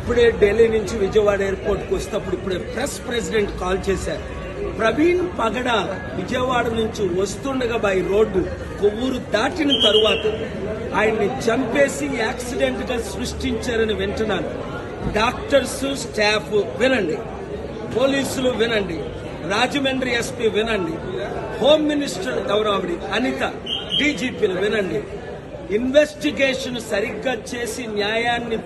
ఇప్పుడే ఢిల్లీ నుంచి విజయవాడ ఎయిర్పోర్ట్కి వస్తేప్పుడు ఇప్పుడే ప్రెసిడెంట్ కాల్ చేశారు. ప్రవీణ్ పగడాల విజయవాడ నుంచి వస్తుండగా బై రోడ్డు కొవ్వూరు దాటిన తరువాత ఆయన్ని చంపేసి యాక్సిడెంట్ గా సృష్టించారని వింటున్నాను. డాక్టర్స్, స్టాఫ్ వినండి, పోలీసులు వినండి, రాజమండ్రి ఎస్పీ వినండి, హోమ్ మినిస్టర్ గౌరవడి అనిత, డీజీపీలు వినండి. ఇన్వెస్టిగేషన్ సరిగ్గా చేసి న్యాయాన్ని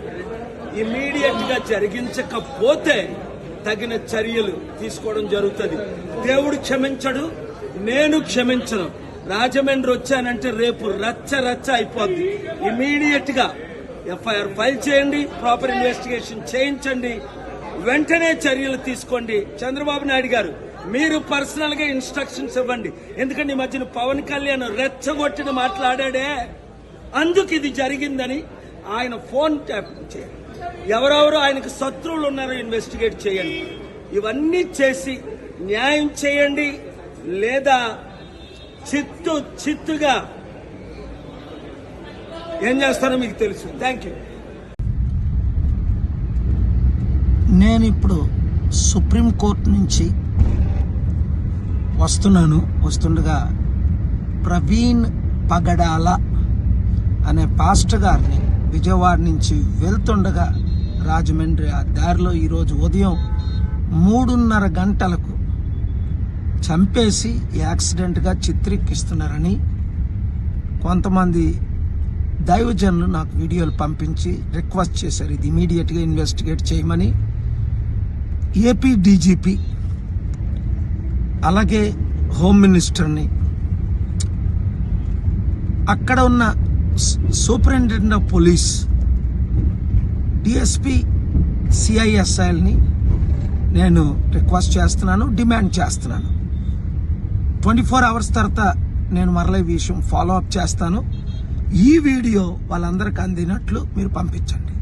ఇమీడియట్ గా జరిగించకపోతే తగిన చర్యలు తీసుకోవడం జరుగుతుంది. దేవుడు క్షమించడు, నేను క్షమించను. రాజమండ్రి వచ్చానంటే రేపు రచ్చ అయిపోద్ది. ఇమీడియట్ గా ఎఫ్ఐఆర్ ఫైల్ చేయండి, ప్రాపర్ ఇన్వెస్టిగేషన్ చేయించండి, వెంటనే చర్యలు తీసుకోండి. చంద్రబాబు నాయుడు గారు, మీరు పర్సనల్ గా ఇన్స్ట్రక్షన్స్ ఇవ్వండి. ఎందుకంటే ఈ మధ్యన పవన్ కళ్యాణ్ రెచ్చగొట్టిన మాట్లాడాడే, అందుకు ఇది జరిగిందని ఆయన ఫోన్ ట్యాపింగ్ చేయండి. ఎవరెవరు ఆయనకు శత్రువులు ఉన్నారో ఇన్వెస్టిగేట్ చేయండి. ఇవన్నీ చేసి న్యాయం చేయండి, లేదా చిత్తుగా ఏం చేస్తారో మీకు తెలుసు. Thank you. నేను ఇప్పుడు సుప్రీంకోర్టు నుంచి వస్తుండగా ప్రవీణ్ పగడాల అనే పాస్టర్ గారిని విజయవాడ నుంచి వెళ్తుండగా రాజమండ్రి ఆ దారిలో ఈరోజు ఉదయం 3:30 గంటలకు చంపేసి యాక్సిడెంట్గా చిత్రీకరిస్తున్నారని కొంతమంది దైవజనులు నాకు వీడియోలు పంపించి రిక్వెస్ట్ చేశారు. ఇది ఇమీడియట్గా ఇన్వెస్టిగేట్ చేయమని. ఏపీ డీజీపీ అలాగే హోమ్ మినిస్టర్ని, అక్కడ ఉన్న సూపరింటెండెంట్ ఆఫ్ పోలీస్, డిఎస్పీ, సిఐఎస్ఐల్ని నేను రిక్వెస్ట్ చేస్తున్నాను, డిమాండ్ చేస్తున్నాను. 24 hours తర్వాత నేను మరలా ఈ విషయం ఫాలో అప్ చేస్తాను. ఈ వీడియో వాళ్ళందరికీ అందినట్లు మీరు పంపించండి.